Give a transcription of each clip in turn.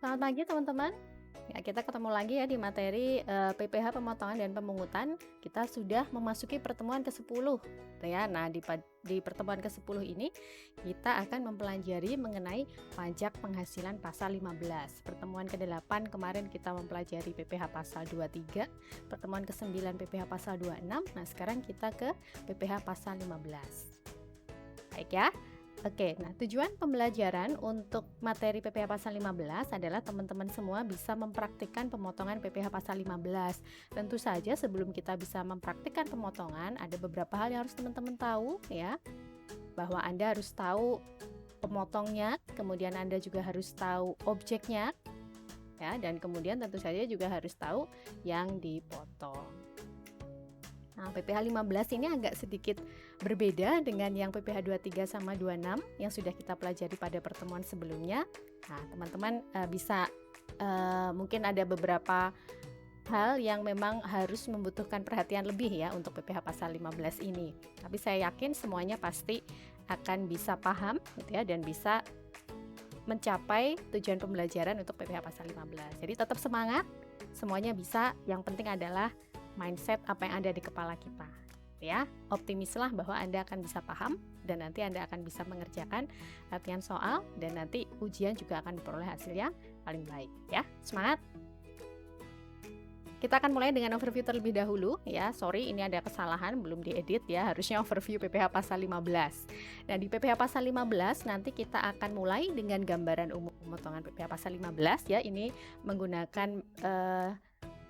Selamat pagi teman-teman. Ya, kita ketemu lagi ya di materi PPh pemotongan dan pemungutan. Kita sudah memasuki pertemuan ke-10 ya. Nah, di pertemuan ke-10 ini kita akan mempelajari mengenai pajak penghasilan pasal 15. Pertemuan ke-8 kemarin kita mempelajari PPh pasal 23, pertemuan ke-9 PPh pasal 26. Nah, sekarang kita ke PPh pasal 15. Baik ya. Oke, nah tujuan pembelajaran untuk materi PPh pasal 15 adalah teman-teman semua bisa mempraktikkan pemotongan PPh pasal 15. Tentu saja sebelum kita bisa mempraktikkan pemotongan, ada beberapa hal yang harus teman-teman tahu ya. Bahwa Anda harus tahu pemotongnya, kemudian Anda juga harus tahu objeknya ya, dan kemudian tentu saja juga harus tahu yang dipotong. Nah, PPh 15 ini agak sedikit berbeda dengan yang PPh 23 sama 26 yang sudah kita pelajari pada pertemuan sebelumnya. Nah, teman-teman bisa mungkin ada beberapa hal yang memang harus membutuhkan perhatian lebih ya untuk PPh pasal 15 ini. Tapi saya yakin semuanya pasti akan bisa paham gitu ya, dan bisa mencapai tujuan pembelajaran untuk PPh pasal 15. Jadi tetap semangat, semuanya bisa. Yang penting adalah mindset apa yang ada di kepala kita ya. Optimislah bahwa Anda akan bisa paham dan nanti Anda akan bisa mengerjakan latihan soal, dan nanti ujian juga akan diperoleh hasil yang paling baik ya. Semangat. Kita akan mulai dengan overview terlebih dahulu ya. Sorry, ini ada kesalahan, belum diedit ya. Harusnya overview PPh pasal 15. Nah, di PPh pasal 15 nanti kita akan mulai dengan gambaran umum pemotongan PPh pasal 15 ya. Ini menggunakan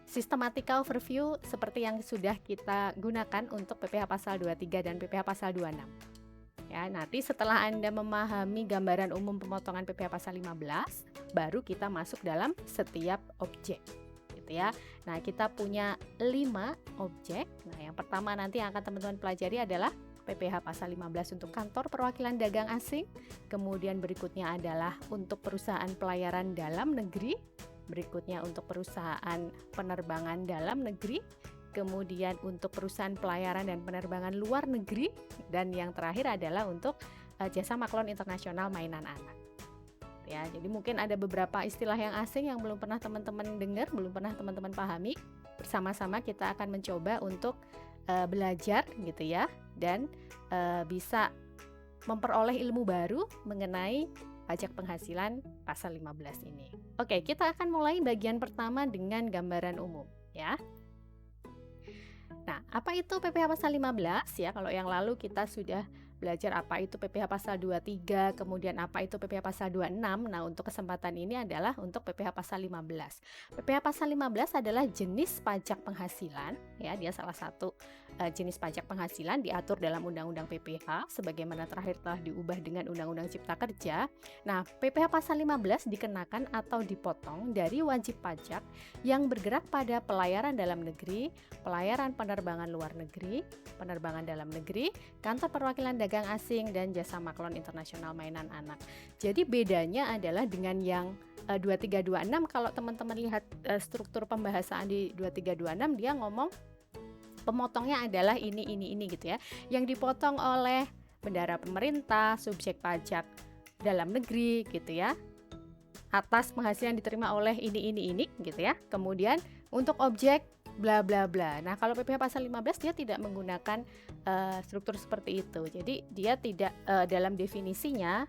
sistematika overview seperti yang sudah kita gunakan untuk PPh pasal 23 dan PPh pasal 26. Ya, nanti setelah Anda memahami gambaran umum pemotongan PPh pasal 15, baru kita masuk dalam setiap objek. Gitu ya. Nah, kita punya 5 objek. Nah, yang pertama nanti yang akan teman-teman pelajari adalah PPh pasal 15 untuk kantor perwakilan dagang asing. Kemudian berikutnya adalah untuk perusahaan pelayaran dalam negeri. Berikutnya untuk perusahaan penerbangan dalam negeri, kemudian untuk perusahaan pelayaran dan penerbangan luar negeri, dan yang terakhir adalah untuk jasa maklon internasional mainan anak. Ya, jadi mungkin ada beberapa istilah yang asing yang belum pernah teman-teman dengar, belum pernah teman-teman pahami. Bersama-sama kita akan mencoba untuk belajar gitu ya, dan bisa memperoleh ilmu baru mengenai pajak penghasilan pasal 15 ini. Oke, kita akan mulai bagian pertama dengan gambaran umum ya. Nah, apa itu PPh pasal 15 ya? Kalau yang lalu kita sudah belajar apa itu PPh pasal 23, kemudian apa itu PPh pasal 26. Nah, untuk kesempatan ini adalah untuk PPh pasal 15. PPh pasal 15 adalah jenis pajak penghasilan ya, dia salah satu jenis pajak penghasilan diatur dalam Undang-Undang PPh sebagaimana terakhir telah diubah dengan Undang-Undang Cipta Kerja. Nah, PPh pasal 15 dikenakan atau dipotong dari wajib pajak yang bergerak pada pelayaran dalam negeri, pelayaran penerbangan luar negeri, penerbangan dalam negeri, kantor perwakilan dagang asing, dan jasa maklon internasional mainan anak. Jadi bedanya adalah dengan yang 2326, kalau teman-teman lihat struktur pembahasan di 2326, dia ngomong pemotongnya adalah ini gitu ya. Yang dipotong oleh bendahara pemerintah, subjek pajak dalam negeri gitu ya, atas penghasilan diterima oleh ini gitu ya. Kemudian untuk objek bla bla bla. Nah, kalau PPh pasal 15 dia tidak menggunakan struktur seperti itu. Jadi dia tidak dalam definisinya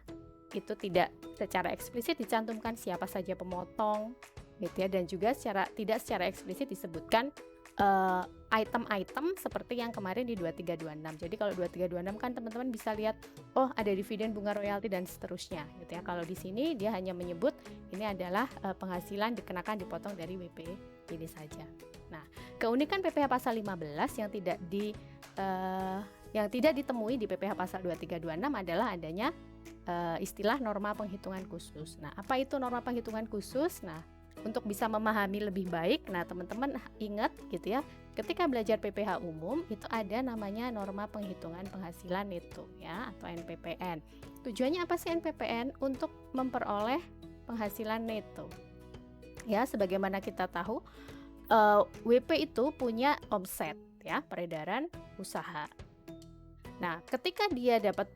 itu tidak secara eksplisit dicantumkan siapa saja pemotong gitu ya, dan juga tidak secara eksplisit disebutkan item-item seperti yang kemarin di 2326. Jadi kalau 2326 kan teman-teman bisa lihat, oh ada dividen, bunga royalti, dan seterusnya gitu ya. Kalau di sini dia hanya menyebut ini adalah penghasilan dikenakan dipotong dari WP ini saja. Nah, keunikan PPh pasal 15 yang tidak ditemui di PPh pasal 2326 adalah adanya istilah norma penghitungan khusus. Nah, apa itu norma penghitungan khusus? Nah, untuk bisa memahami lebih baik, nah teman-teman ingat gitu ya, ketika belajar PPh umum itu ada namanya norma penghitungan penghasilan itu ya, atau NPPN. Tujuannya apa sih NPPN? Untuk memperoleh penghasilan neto. Ya, sebagaimana kita tahu WP itu punya omset ya, peredaran usaha. Nah, ketika dia dapat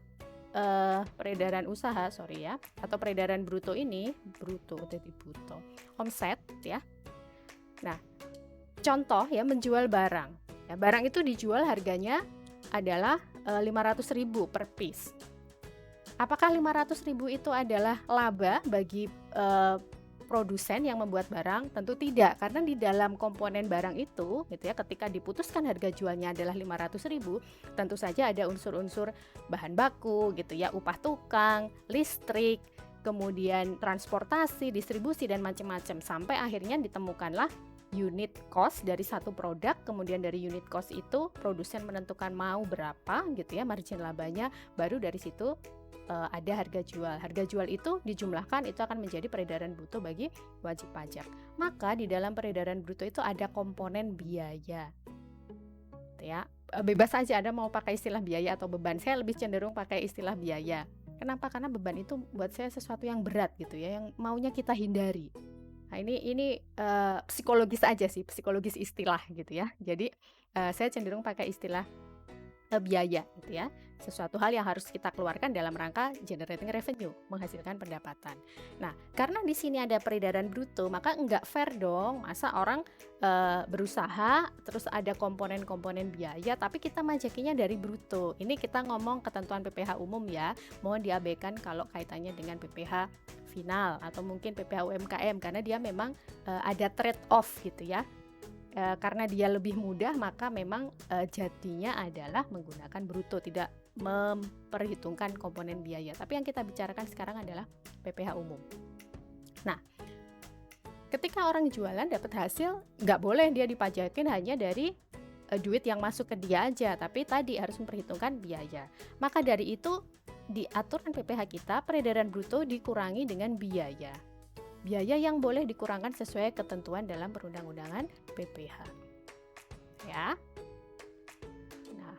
peredaran usaha, sorry ya, atau peredaran bruto ini, omset ya. Nah, contoh ya, menjual barang. Ya, barang itu dijual harganya adalah 500.000 per piece. Apakah 500.000 itu adalah laba bagi produsen yang membuat barang? Tentu tidak, karena di dalam komponen barang itu gitu ya, ketika diputuskan harga jualnya adalah 500.000, tentu saja ada unsur-unsur bahan baku gitu ya, upah tukang, listrik, kemudian transportasi, distribusi dan macam-macam, sampai akhirnya ditemukanlah unit cost dari satu produk. Kemudian dari unit cost itu produsen menentukan mau berapa gitu ya margin labanya, baru dari situ ada harga jual. Harga jual itu dijumlahkan, itu akan menjadi peredaran bruto bagi wajib pajak. Maka di dalam peredaran bruto itu ada komponen biaya. Ya, bebas aja Anda mau pakai istilah biaya atau beban. Saya lebih cenderung pakai istilah biaya. Kenapa? Karena beban itu buat saya sesuatu yang berat gitu ya, yang maunya kita hindari. Nah, ini psikologis aja sih, psikologis istilah gitu ya. Jadi saya cenderung pakai istilah biaya gitu ya, sesuatu hal yang harus kita keluarkan dalam rangka generating revenue, menghasilkan pendapatan. Nah, karena di sini ada peredaran bruto, maka nggak fair dong, masa orang berusaha terus ada komponen-komponen biaya, tapi kita majakinya dari bruto. Ini kita ngomong ketentuan PPh umum ya, mohon diabaikan kalau kaitannya dengan PPh final atau mungkin PPh UMKM, karena dia memang ada trade off gitu ya. Karena dia lebih mudah, maka memang jadinya adalah menggunakan bruto, tidak memperhitungkan komponen biaya. Tapi yang kita bicarakan sekarang adalah PPh umum. Nah, ketika orang jualan dapat hasil, nggak boleh dia dipajakin hanya dari duit yang masuk ke dia aja, tapi tadi harus memperhitungkan biaya. Maka dari itu di aturan PPh kita, peredaran bruto dikurangi dengan biaya. Biaya yang boleh dikurangkan sesuai ketentuan dalam perundang-undangan PPh. Ya. Nah,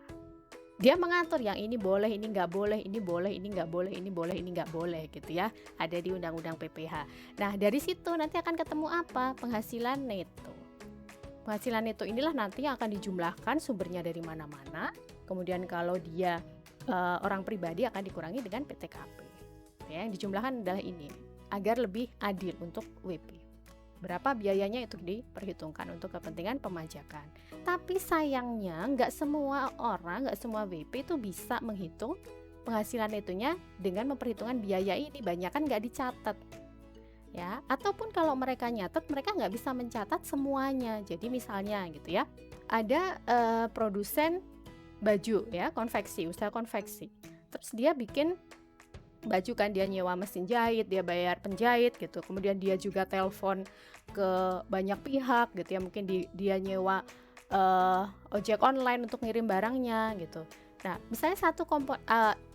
dia mengatur yang ini boleh, ini nggak boleh, ini boleh, ini nggak boleh, ini boleh, ini nggak boleh gitu ya. Ada di undang-undang PPh. Nah, dari situ nanti akan ketemu apa? Penghasilan neto. Penghasilan neto inilah nanti yang akan dijumlahkan, sumbernya dari mana-mana. Kemudian kalau dia orang pribadi akan dikurangi dengan PTKP. Ya, yang dijumlahkan adalah ini, agar lebih adil untuk WP. Berapa biayanya itu diperhitungkan untuk kepentingan pemajakan. Tapi sayangnya nggak semua orang, nggak semua WP itu bisa menghitung penghasilan netonya dengan memperhitungkan biaya ini. Banyak kan nggak dicatat. Ya, ataupun kalau mereka nyatet, mereka nggak bisa mencatat semuanya. Jadi misalnya gitu ya, ada produsen baju ya, konveksi, usaha konveksi. Terus dia bikin baju kan, dia nyewa mesin jahit, dia bayar penjahit gitu, kemudian dia juga telepon ke banyak pihak gitu ya, mungkin dia nyewa ojek online untuk ngirim barangnya gitu. Nah, misalnya satu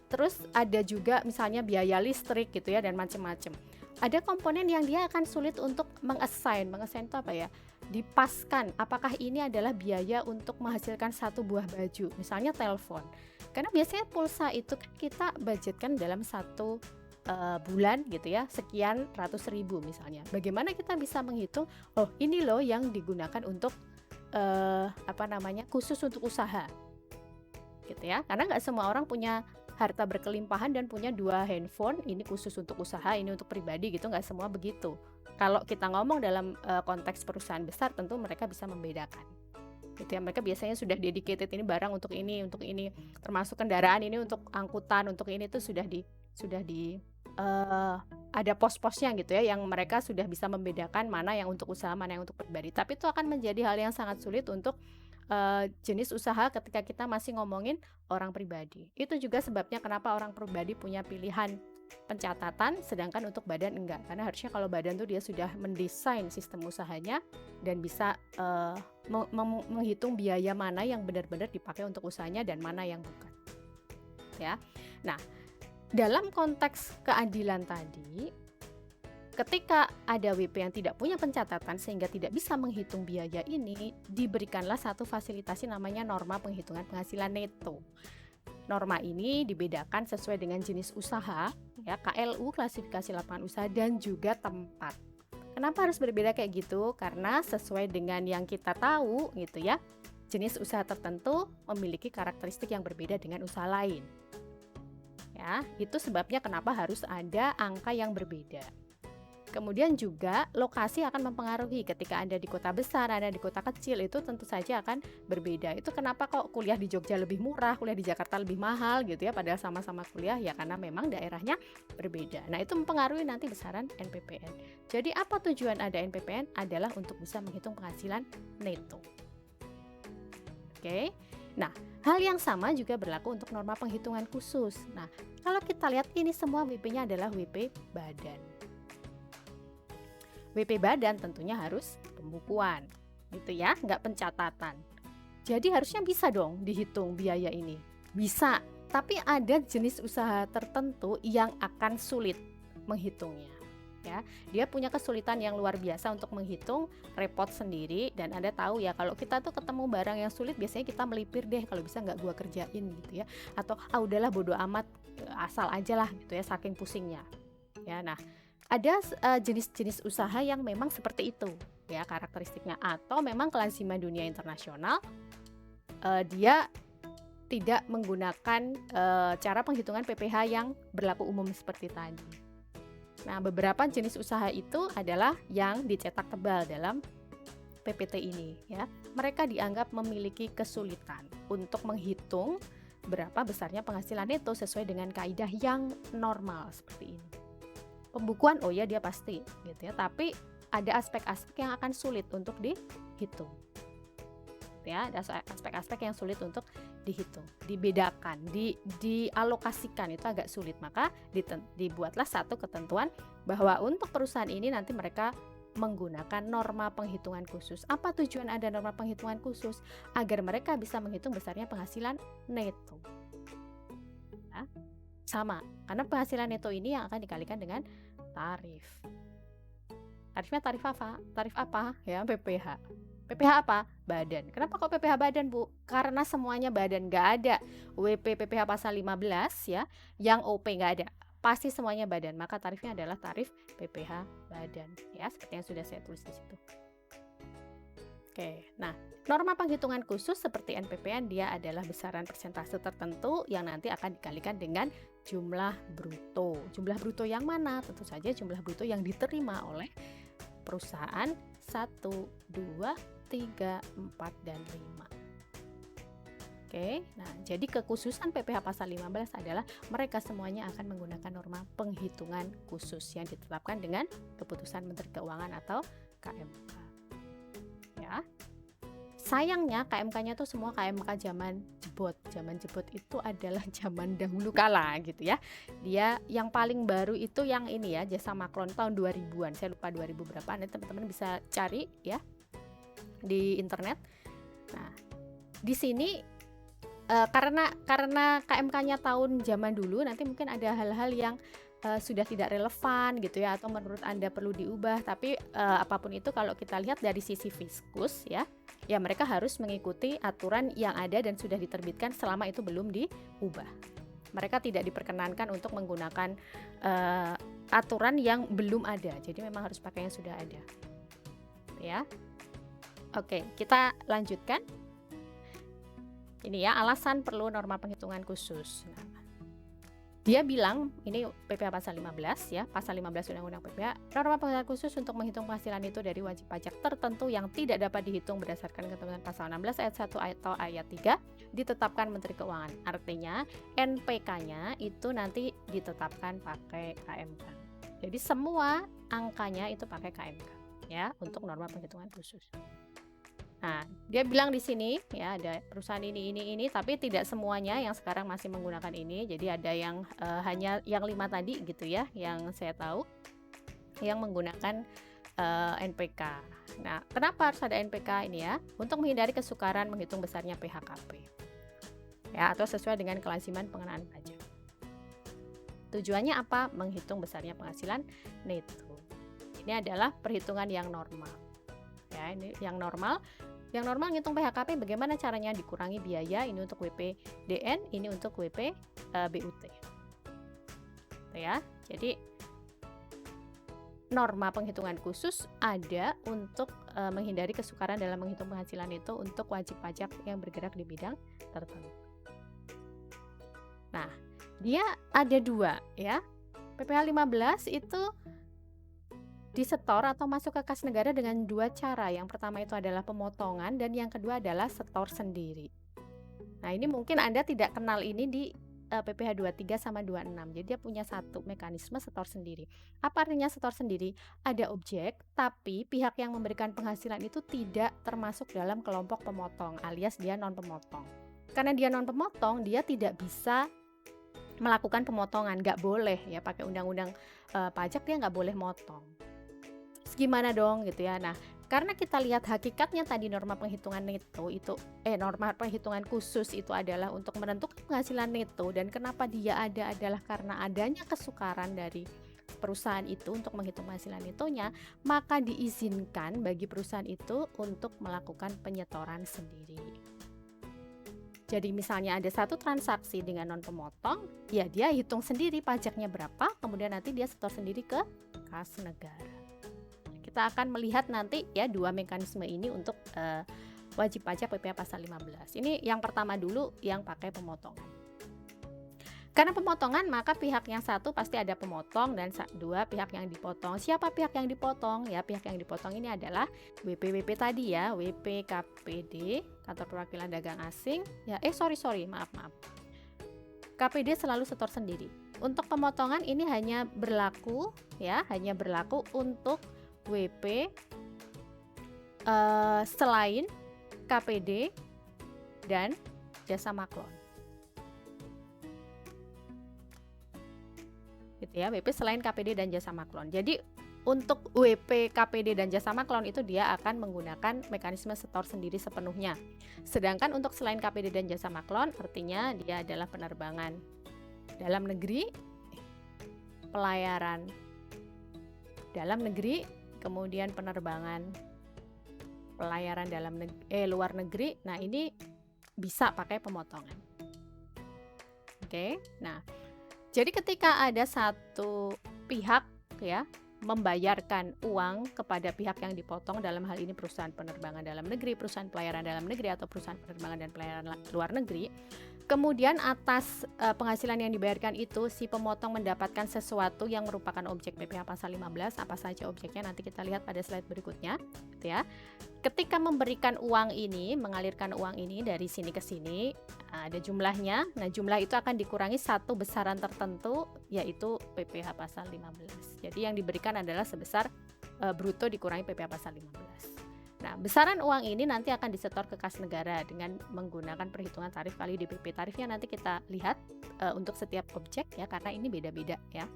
terus ada juga misalnya biaya listrik gitu ya, dan macam-macam. Ada komponen yang dia akan sulit untuk mengassign itu apa ya, dipaskan apakah ini adalah biaya untuk menghasilkan satu buah baju, misalnya telepon. Karena biasanya pulsa itu kan kita budgetkan dalam satu bulan gitu ya, sekian ratus ribu misalnya. Bagaimana kita bisa menghitung, oh ini loh yang digunakan untuk khusus untuk usaha gitu ya. Karena nggak semua orang punya harta berkelimpahan dan punya 2 handphone, ini khusus untuk usaha, ini untuk pribadi gitu, nggak semua begitu. Kalau kita ngomong dalam konteks perusahaan besar, tentu mereka bisa membedakan gitu ya. Mereka biasanya sudah dedicated, ini barang untuk ini, termasuk kendaraan ini untuk angkutan, untuk ini tuh sudah di ada pos-posnya gitu ya, yang mereka sudah bisa membedakan mana yang untuk usaha, mana yang untuk pribadi. Tapi itu akan menjadi hal yang sangat sulit untuk jenis usaha ketika kita masih ngomongin orang pribadi. Itu juga sebabnya kenapa orang pribadi punya pilihan pencatatan, sedangkan untuk badan enggak. Karena harusnya kalau badan tuh dia sudah mendesain sistem usahanya dan bisa menghitung biaya mana yang benar-benar dipakai untuk usahanya dan mana yang bukan. Ya. Nah, dalam konteks keadilan tadi, ketika ada WP yang tidak punya pencatatan sehingga tidak bisa menghitung biaya ini, diberikanlah satu fasilitasi namanya norma penghitungan penghasilan neto. Norma ini dibedakan sesuai dengan jenis usaha, ya, KLU, klasifikasi lapangan usaha, dan juga tempat. Kenapa harus berbeda kayak gitu? Karena sesuai dengan yang kita tahu gitu ya, jenis usaha tertentu memiliki karakteristik yang berbeda dengan usaha lain. Ya, itu sebabnya kenapa harus ada angka yang berbeda. Kemudian juga lokasi akan mempengaruhi. Ketika Anda di kota besar, Anda di kota kecil, itu tentu saja akan berbeda. Itu kenapa kok kuliah di Jogja lebih murah, kuliah di Jakarta lebih mahal gitu ya, padahal sama-sama kuliah, ya karena memang daerahnya berbeda. Nah, itu mempengaruhi nanti besaran NPPN. Jadi apa tujuan ada NPPN? Adalah untuk bisa menghitung penghasilan neto. Oke. Nah, hal yang sama juga berlaku untuk norma penghitungan khusus. Nah, kalau kita lihat ini semua WP-nya adalah WP badan. WP badan tentunya harus pembukuan, gitu ya, nggak pencatatan. Jadi harusnya bisa dong dihitung biaya ini. Bisa, tapi ada jenis usaha tertentu yang akan sulit menghitungnya. Ya, dia punya kesulitan yang luar biasa untuk menghitung, repot sendiri, dan Anda tahu ya kalau kita tuh ketemu barang yang sulit biasanya kita melipir deh, kalau bisa nggak gua kerjain gitu ya, atau udahlah bodo amat, asal aja lah gitu ya, saking pusingnya. Ya, nah ada jenis-jenis usaha yang memang seperti itu ya karakteristiknya, atau memang kelaziman dunia internasional dia tidak menggunakan cara penghitungan PPh yang berlaku umum seperti tadi. Nah, beberapa jenis usaha itu adalah yang dicetak tebal dalam PPT ini ya. Mereka dianggap memiliki kesulitan untuk menghitung berapa besarnya penghasilan neto sesuai dengan kaidah yang normal seperti ini. Pembukuan, oh ya dia pasti gitu ya, tapi ada aspek-aspek yang akan sulit untuk dihitung. Ya, ada aspek-aspek yang sulit untuk dihitung, dibedakan, dialokasikan itu agak sulit. Maka dibuatlah satu ketentuan bahwa untuk perusahaan ini nanti mereka menggunakan norma penghitungan khusus. Apa tujuan ada norma penghitungan khusus? Agar mereka bisa menghitung besarnya penghasilan neto. Ya, sama, karena penghasilan neto ini yang akan dikalikan dengan tarif. Tarifnya tarif apa? Tarif apa? Ya, PPh. PPh apa? Badan. Kenapa kok PPh badan, Bu? Karena semuanya badan, nggak ada WP PPh pasal 15 ya, yang OP nggak ada. Pasti semuanya badan, maka tarifnya adalah tarif PPh badan. Ya, seperti yang sudah saya tulis di situ. Oke, nah norma penghitungan khusus seperti NPPN dia adalah besaran persentase tertentu yang nanti akan dikalikan dengan jumlah bruto. Jumlah bruto yang mana? Tentu saja jumlah bruto yang diterima oleh perusahaan 1, 2, 3, 4, dan 5. Oke, nah jadi kekhususan PPh pasal 15 adalah mereka semuanya akan menggunakan norma penghitungan khusus yang ditetapkan dengan keputusan Menteri Keuangan atau KMK. Ya. Sayangnya KMK-nya tuh semua KMK zaman jebot. Zaman jebot itu adalah zaman dahulu kala gitu ya. Dia yang paling baru itu yang ini ya, Jasa Makron tahun 2000-an. Saya lupa 2000 berapa. Nanti teman-teman bisa cari ya di internet. Nah, di sini karena KMK-nya tahun zaman dulu, nanti mungkin ada hal-hal yang sudah tidak relevan gitu ya, atau menurut Anda perlu diubah. Tapi apapun itu kalau kita lihat dari sisi fiskus ya mereka harus mengikuti aturan yang ada dan sudah diterbitkan selama itu belum diubah. Mereka tidak diperkenankan untuk menggunakan aturan yang belum ada. Jadi memang harus pakai yang sudah ada. Ya. Oke, kita lanjutkan. Ini ya alasan perlu norma penghitungan khusus. Nah, dia bilang, ini PPh pasal 15 ya, pasal 15 Undang-Undang PPh, norma penghitungan khusus untuk menghitung penghasilan itu dari wajib pajak tertentu yang tidak dapat dihitung berdasarkan ketentuan pasal 16 ayat 1 atau ayat 3 ditetapkan Menteri Keuangan. Artinya NPK-nya itu nanti ditetapkan pakai KMK. Jadi semua angkanya itu pakai KMK ya untuk norma penghitungan khusus. Nah, dia bilang di sini ya ada perusahaan ini, tapi tidak semuanya yang sekarang masih menggunakan ini. Jadi ada yang hanya yang 5 tadi gitu ya, yang saya tahu yang menggunakan NPK. Nah, kenapa harus ada NPK ini ya? Untuk menghindari kesukaran menghitung besarnya PHKP. Ya, atau sesuai dengan kelaziman pengenaan pajak. Tujuannya apa? Menghitung besarnya penghasilan neto. Ini adalah perhitungan yang normal. Ya, ini yang normal. Yang normal ngitung PHKP bagaimana caranya, dikurangi biaya ini untuk WPDN, ini untuk WP BUT. Ya. Jadi norma penghitungan khusus ada untuk menghindari kesukaran dalam menghitung penghasilan itu untuk wajib pajak yang bergerak di bidang tertentu. Nah, Dia ada dua ya. PPh 15 itu disetor atau masuk ke kas negara dengan dua cara. Yang pertama itu adalah pemotongan dan yang kedua adalah setor sendiri. Nah, ini mungkin Anda tidak kenal ini di PPh 23 sama 26. Jadi dia punya satu mekanisme setor sendiri. Apa artinya setor sendiri? Ada objek, tapi pihak yang memberikan penghasilan itu tidak termasuk dalam kelompok pemotong, alias dia non pemotong. Karena dia non pemotong, dia tidak bisa melakukan pemotongan, nggak boleh ya, pakai undang-undang pajak dia nggak boleh motong. Gimana dong gitu ya. Nah, karena kita lihat hakikatnya tadi norma penghitungan neto itu norma penghitungan khusus itu adalah untuk menentukan penghasilan neto, dan kenapa dia ada adalah karena adanya kesukaran dari perusahaan itu untuk menghitung penghasilan netonya, maka diizinkan bagi perusahaan itu untuk melakukan penyetoran sendiri. Jadi misalnya ada satu transaksi dengan non pemotong, ya dia hitung sendiri pajaknya berapa, kemudian nanti dia setor sendiri ke kas negara. Kita akan melihat nanti ya dua mekanisme ini untuk wajib pajak PPh pasal 15. Ini yang pertama dulu yang pakai pemotongan. Karena pemotongan maka pihak yang satu pasti ada pemotong dan dua pihak yang dipotong. Siapa pihak yang dipotong? Ya, pihak yang dipotong ini adalah WP tadi ya, WP KPD, Kantor Perwakilan Dagang Asing. Ya, maaf. KPD selalu setor sendiri. Untuk pemotongan ini hanya berlaku untuk WP selain KPD dan jasa maklon. Gitu ya, WP selain KPD dan jasa maklon. Jadi untuk WP, KPD dan jasa maklon itu dia akan menggunakan mekanisme setor sendiri sepenuhnya. Sedangkan untuk selain KPD dan jasa maklon artinya dia adalah penerbangan dalam negeri, pelayaran dalam negeri, kemudian penerbangan pelayaran luar negeri. Nah, ini bisa pakai pemotongan. Oke. Nah, jadi ketika ada satu pihak ya membayarkan uang kepada pihak yang dipotong, dalam hal ini perusahaan penerbangan dalam negeri, perusahaan pelayaran dalam negeri atau perusahaan penerbangan dan pelayaran luar negeri, kemudian atas penghasilan yang dibayarkan itu si pemotong mendapatkan sesuatu yang merupakan objek PPh pasal 15. Apa saja objeknya nanti kita lihat pada slide berikutnya gitu ya. Ketika memberikan uang ini, mengalirkan uang ini dari sini ke sini, ada jumlahnya. Nah, jumlah itu akan dikurangi satu besaran tertentu, yaitu PPh pasal 15. Jadi yang diberikan adalah sebesar bruto dikurangi PPh pasal 15. Nah, besaran uang ini nanti akan disetor ke kas negara dengan menggunakan perhitungan tarif kali DPP. Tarifnya nanti kita lihat untuk setiap objek ya, karena ini beda-beda ya.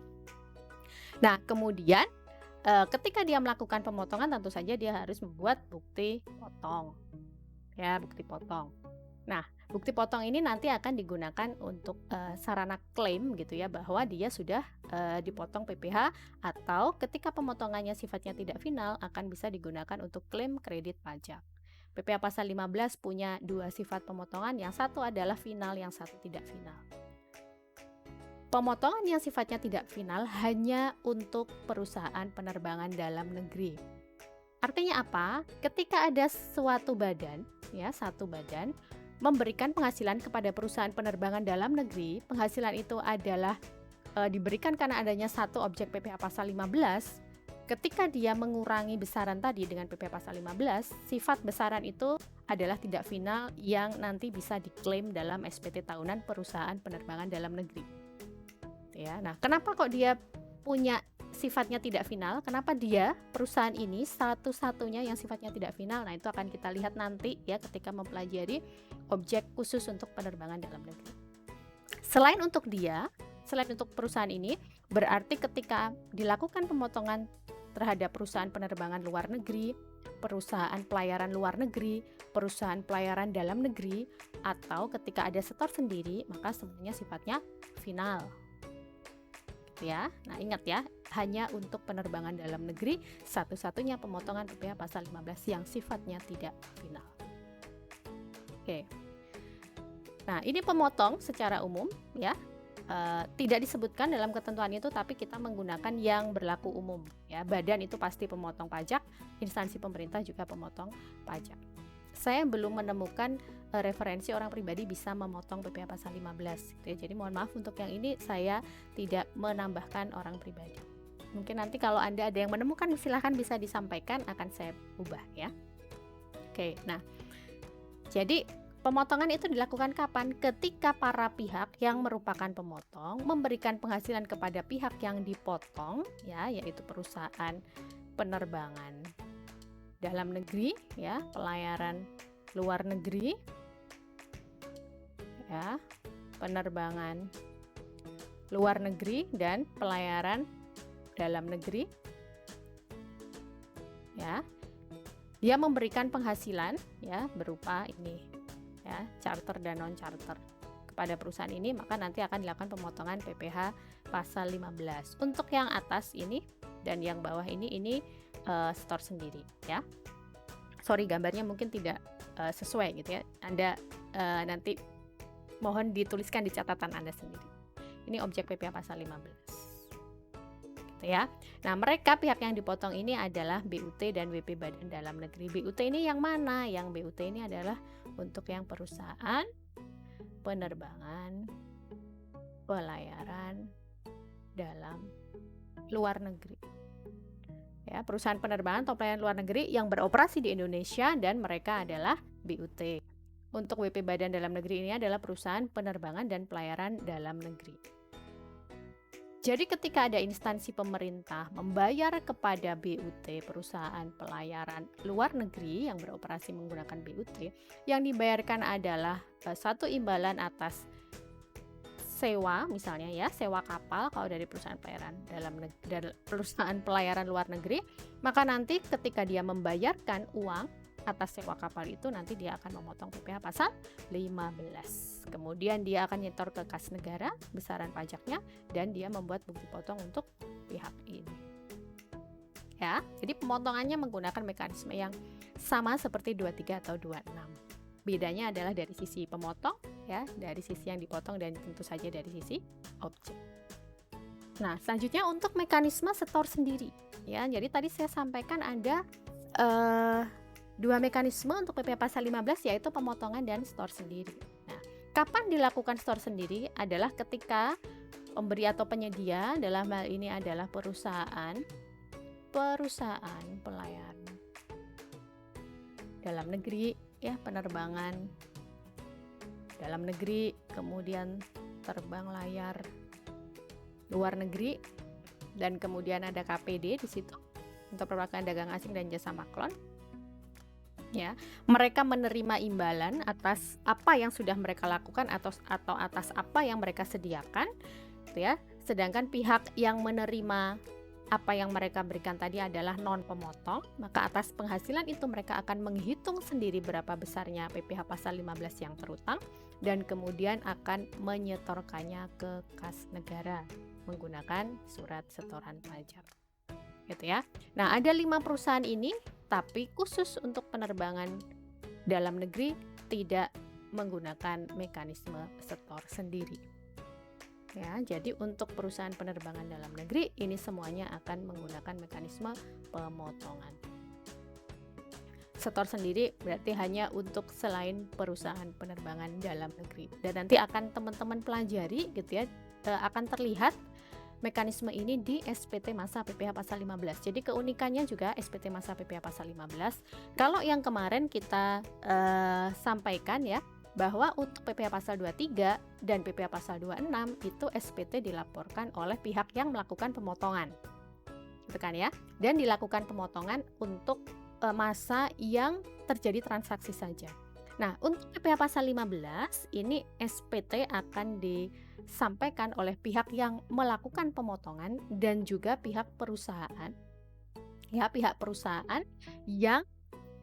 Nah, kemudian ketika dia melakukan pemotongan tentu saja dia harus membuat bukti potong. Ya, bukti potong. Nah, bukti potong ini nanti akan digunakan untuk sarana klaim gitu ya, bahwa dia sudah dipotong PPh, atau ketika pemotongannya sifatnya tidak final akan bisa digunakan untuk klaim kredit pajak. PPh pasal 15 punya dua sifat pemotongan, yang satu adalah final, yang satu tidak final. Pemotongan yang sifatnya tidak final hanya untuk perusahaan penerbangan dalam negeri. Artinya apa? Ketika ada suatu badan memberikan penghasilan kepada perusahaan penerbangan dalam negeri, penghasilan itu adalah diberikan karena adanya satu objek PPh pasal 15. Ketika dia mengurangi besaran tadi dengan PPh pasal 15, sifat besaran itu adalah tidak final yang nanti bisa diklaim dalam SPT tahunan perusahaan penerbangan dalam negeri. Ya, nah kenapa kok dia punya sifatnya tidak final? Kenapa dia perusahaan ini satu-satunya yang sifatnya tidak final? Nah, itu akan kita lihat nanti ya ketika mempelajari objek khusus untuk penerbangan dalam negeri. Selain untuk perusahaan ini, berarti ketika dilakukan pemotongan terhadap perusahaan penerbangan luar negeri, perusahaan pelayaran luar negeri, perusahaan pelayaran dalam negeri, atau ketika ada setor sendiri, maka semuanya sifatnya final. Ya, nah ingat ya, hanya untuk penerbangan dalam negeri satu-satunya pemotongan PPh pasal 15 yang sifatnya tidak final. Oke. Nah, ini pemotong secara umum ya. Tidak disebutkan dalam ketentuan itu, tapi kita menggunakan yang berlaku umum ya. Badan itu pasti pemotong pajak, instansi pemerintah juga pemotong pajak. Saya belum menemukan referensi orang pribadi bisa memotong PPh pasal 15 gitu ya. Jadi mohon maaf untuk yang ini saya tidak menambahkan orang pribadi. Mungkin nanti kalau Anda ada yang menemukan silahkan bisa disampaikan, akan saya ubah ya. Oke, nah jadi pemotongan itu dilakukan kapan? Ketika para pihak yang merupakan pemotong memberikan penghasilan kepada pihak yang dipotong ya, yaitu perusahaan penerbangan dalam negeri ya, pelayaran luar negeri ya, penerbangan luar negeri dan pelayaran dalam negeri ya. Dia memberikan penghasilan ya berupa ini ya, charter dan non charter kepada perusahaan ini, maka nanti akan dilakukan pemotongan PPh pasal 15. Untuk yang atas ini dan yang bawah ini store sendiri ya. Sorry gambarnya mungkin tidak sesuai gitu ya. Anda nanti mohon dituliskan di catatan Anda sendiri. Ini objek PPh pasal 15. Ya. Nah, mereka pihak yang dipotong ini adalah BUT dan WP Badan Dalam Negeri. BUT ini yang mana? Yang BUT ini adalah untuk yang perusahaan penerbangan pelayaran dalam luar negeri. Ya, perusahaan penerbangan atau pelayaran luar negeri yang beroperasi di Indonesia dan mereka adalah BUT. Untuk WP Badan Dalam Negeri ini adalah perusahaan penerbangan dan pelayaran dalam negeri. Jadi ketika ada instansi pemerintah membayar kepada BUT, perusahaan pelayaran luar negeri yang beroperasi menggunakan BUT, yang dibayarkan adalah satu imbalan atas sewa misalnya ya, sewa kapal kalau dari perusahaan pelayaran perusahaan pelayaran luar negeri, maka nanti ketika dia membayarkan uang atas sewa kapal itu nanti dia akan memotong PPh pasal 15. Kemudian dia akan nyetor ke kas negara besaran pajaknya dan dia membuat bukti potong untuk pihak ini. Ya, jadi pemotongannya menggunakan mekanisme yang sama seperti 23 atau 26. Bedanya adalah dari sisi pemotong ya, dari sisi yang dipotong dan tentu saja dari sisi objek. Nah, selanjutnya untuk mekanisme setor sendiri ya. Jadi tadi saya sampaikan ada dua mekanisme untuk PPh pasal 15 yaitu pemotongan dan store sendiri. Nah, kapan dilakukan store sendiri adalah ketika pemberi atau penyedia dalam hal ini adalah perusahaan pelayaran dalam negeri ya, penerbangan dalam negeri, kemudian terbang layar luar negeri dan kemudian ada KPD di situ untuk perwakilan dagang asing dan jasa maklon. Ya, mereka menerima imbalan atas apa yang sudah mereka lakukan atau atas apa yang mereka sediakan, gitu ya. Sedangkan pihak yang menerima apa yang mereka berikan tadi adalah non pemotong, maka atas penghasilan itu mereka akan menghitung sendiri berapa besarnya PPh pasal 15 yang terutang dan kemudian akan menyetorkannya ke kas negara menggunakan surat setoran pajak. Gitu ya. Nah, ada 5 perusahaan ini tapi khusus untuk penerbangan dalam negeri tidak menggunakan mekanisme setor sendiri. Ya, jadi untuk perusahaan penerbangan dalam negeri ini semuanya akan menggunakan mekanisme pemotongan. Setor sendiri berarti hanya untuk selain perusahaan penerbangan dalam negeri. Dan nanti akan teman-teman pelajari gitu ya, akan terlihat mekanisme ini di SPT masa PPh pasal 15. Jadi keunikannya juga SPT masa PPh pasal 15. Kalau yang kemarin kita sampaikan ya, bahwa untuk PPh pasal 23 dan PPh pasal 26 itu SPT dilaporkan oleh pihak yang melakukan pemotongan. Gitu kan ya. Dan dilakukan pemotongan untuk masa yang terjadi transaksi saja. Nah, untuk PPh pasal 15 ini SPT akan disampaikan oleh pihak yang melakukan pemotongan dan juga pihak perusahaan. Ya, pihak perusahaan yang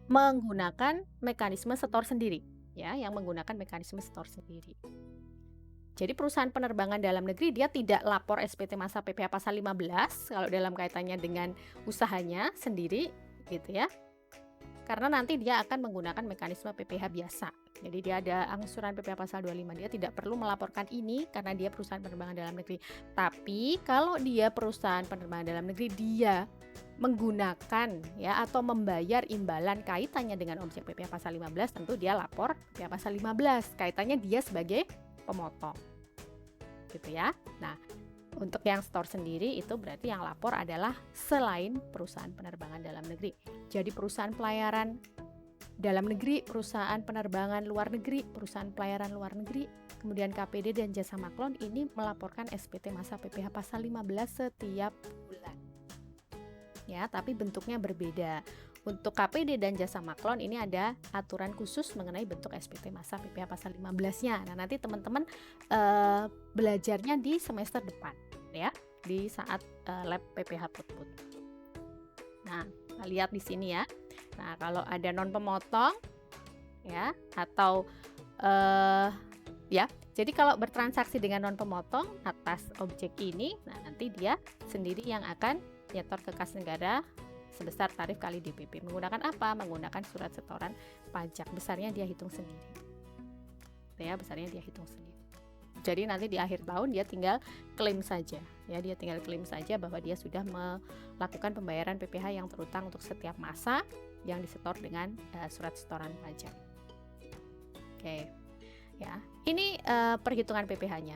menggunakan mekanisme setor sendiri, ya, yang menggunakan mekanisme setor sendiri. Jadi perusahaan penerbangan dalam negeri dia tidak lapor SPT masa PPh pasal 15 kalau dalam kaitannya dengan usahanya sendiri gitu ya. Karena nanti dia akan menggunakan mekanisme PPh biasa. Jadi dia ada angsuran PPh pasal 25, dia tidak perlu melaporkan ini karena dia perusahaan penerbangan dalam negeri. Tapi kalau dia perusahaan penerbangan dalam negeri, dia menggunakan ya atau membayar imbalan kaitannya dengan objek PPh pasal 15, tentu dia lapor PPh pasal 15, kaitannya dia sebagai pemotong. Gitu ya. Nah, untuk yang store sendiri itu berarti yang lapor adalah selain perusahaan penerbangan dalam negeri. Jadi perusahaan pelayaran dalam negeri, perusahaan penerbangan luar negeri, perusahaan pelayaran luar negeri, kemudian KPD dan jasa maklon ini melaporkan SPT masa PPh pasal 15 setiap bulan. Ya, tapi bentuknya berbeda. Untuk KPD dan jasa maklon ini ada aturan khusus mengenai bentuk SPT masa PPh pasal 15-nya. Nah, nanti teman-teman belajarnya di semester depan ya, di saat lab PPh Putput. Nah, kita lihat di sini ya. Nah, kalau ada non pemotong ya atau ya, jadi kalau bertransaksi dengan non pemotong atas objek ini, nah nanti dia sendiri yang akan nyetor ke kas negara sebesar tarif kali DPP. Menggunakan apa? Menggunakan surat setoran pajak. Besarnya dia hitung sendiri. Ya, besarnya dia hitung sendiri. Jadi nanti di akhir tahun dia tinggal klaim saja. Ya, dia tinggal klaim saja bahwa dia sudah melakukan pembayaran PPh yang terutang untuk setiap masa yang disetor dengan surat setoran pajak. Oke. Ya, ini perhitungan PPh-nya.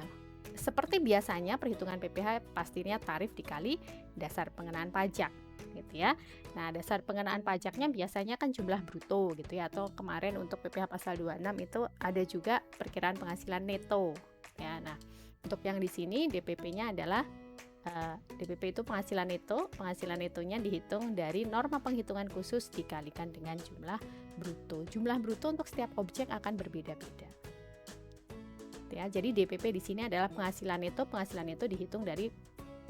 Seperti biasanya perhitungan PPh pastinya tarif dikali dasar pengenaan pajak, gitu ya. Nah, dasar pengenaan pajaknya biasanya kan jumlah bruto gitu ya, atau kemarin untuk PPh pasal 26 itu ada juga perkiraan penghasilan neto. Ya, nah, untuk yang di sini DPP-nya adalah DPP itu penghasilan neto. Penghasilan netonya dihitung dari norma penghitungan khusus dikalikan dengan jumlah bruto. Jumlah bruto untuk setiap objek akan berbeda-beda. Ya, jadi DPP di sini adalah penghasilan neto. Penghasilan neto dihitung dari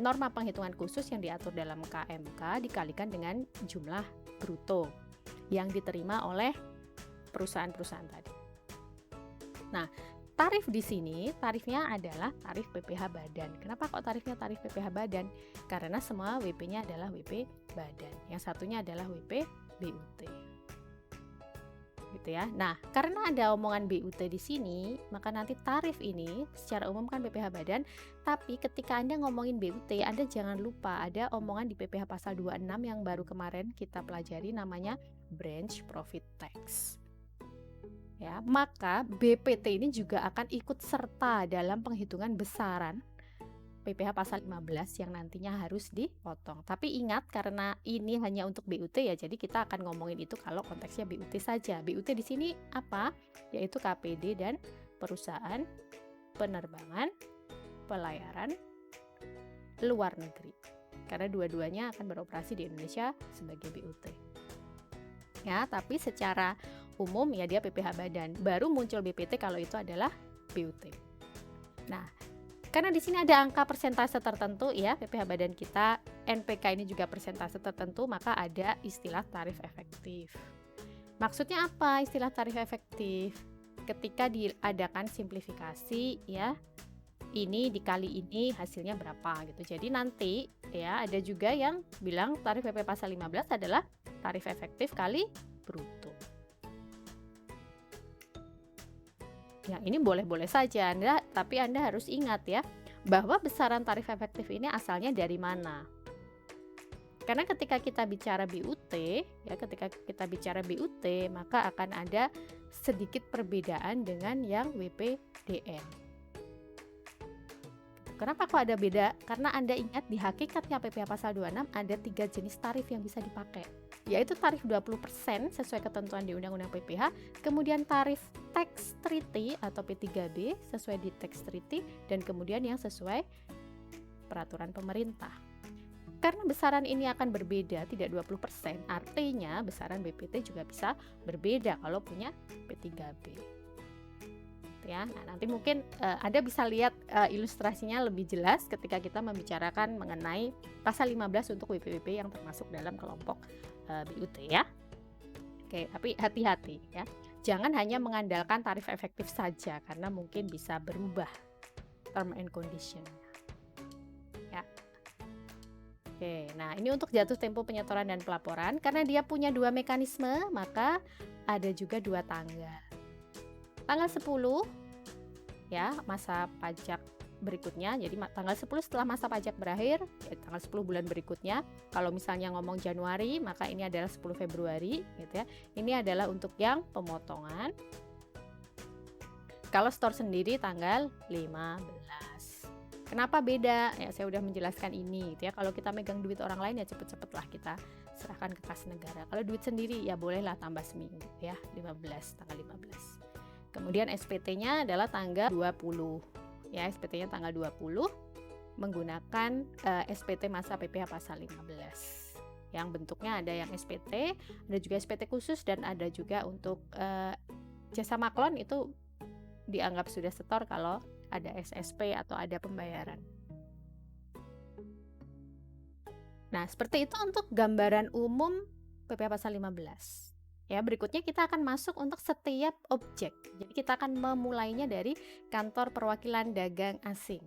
norma penghitungan khusus yang diatur dalam KMK dikalikan dengan jumlah bruto yang diterima oleh perusahaan-perusahaan tadi. Nah, tarif di sini, tarifnya adalah tarif PPh badan. Kenapa kok tarifnya tarif PPh badan? Karena semua WP-nya adalah WP badan. Yang satunya adalah WP BUT. Gitu ya. Nah, karena ada omongan BUT di sini, maka nanti tarif ini secara umum kan PPh badan, tapi ketika Anda ngomongin BUT, Anda jangan lupa ada omongan di PPh pasal 26 yang baru kemarin kita pelajari namanya branch profit tax. Ya, maka BPT ini juga akan ikut serta dalam penghitungan besaran PPh pasal 15 yang nantinya harus dipotong. Tapi ingat, karena ini hanya untuk BUT ya, jadi kita akan ngomongin itu kalau konteksnya BUT saja. BUT di sini apa? Yaitu KPD dan perusahaan penerbangan pelayaran luar negeri. Karena dua-duanya akan beroperasi di Indonesia sebagai BUT. Ya, tapi secara umum ya dia PPh badan. Baru muncul BPT kalau itu adalah BUT. Nah, karena di sini ada angka persentase tertentu ya, PPh badan kita, NPK ini juga persentase tertentu, maka ada istilah tarif efektif. Maksudnya apa istilah tarif efektif? Ketika diadakan simplifikasi ya, ini dikali ini hasilnya berapa gitu. Jadi nanti ya ada juga yang bilang tarif PPh pasal 15 adalah tarif efektif kali bruto. Ya, ini boleh-boleh saja tapi Anda harus ingat ya, bahwa besaran tarif efektif ini asalnya dari mana. Karena ketika kita bicara BUT, ya ketika kita bicara BUT, maka akan ada sedikit perbedaan dengan yang WPDN. Kenapa kok ada beda? Karena Anda ingat di hakikatnya PPh pasal 26 ada 3 jenis tarif yang bisa dipakai, yaitu tarif 20% sesuai ketentuan di Undang-Undang PPh, kemudian tarif tax treaty atau P3B sesuai di tax treaty, dan kemudian yang sesuai peraturan pemerintah. Karena besaran ini akan berbeda, tidak 20%, artinya besaran BPT juga bisa berbeda kalau punya P3B. Ya, nah nanti mungkin Anda bisa lihat ilustrasinya lebih jelas ketika kita membicarakan mengenai pasal 15 untuk WP-WP yang termasuk dalam kelompok BUT ya. Oke, tapi hati-hati ya. Jangan hanya mengandalkan tarif efektif saja karena mungkin bisa berubah term and condition. Ya. Oke, nah ini untuk jatuh tempo penyetoran dan pelaporan. Karena dia punya 2 mekanisme, maka ada juga 2 tanggal. Tanggal 10 ya, masa pajak berikutnya. Jadi tanggal 10 setelah masa pajak berakhir, ya tanggal 10 bulan berikutnya. Kalau misalnya ngomong Januari, maka ini adalah 10 Februari gitu ya. Ini adalah untuk yang pemotongan. Kalau store sendiri tanggal 15. Kenapa beda? Ya saya udah menjelaskan ini gitu ya. Kalau kita megang duit orang lain ya cepet-cepet lah kita serahkan ke kas negara. Kalau duit sendiri ya bolehlah tambah seminggu ya, 15, tanggal 15. Kemudian SPT-nya adalah tanggal 20. Ya, SPT-nya tanggal 20 menggunakan SPT masa PPh pasal 15. Yang bentuknya ada yang SPT, ada juga SPT khusus, dan ada juga untuk jasa maklon itu dianggap sudah setor kalau ada SSP atau ada pembayaran. Nah, seperti itu untuk gambaran umum PPh pasal 15. Ya, berikutnya kita akan masuk untuk setiap objek. Jadi kita akan memulainya dari kantor perwakilan dagang asing.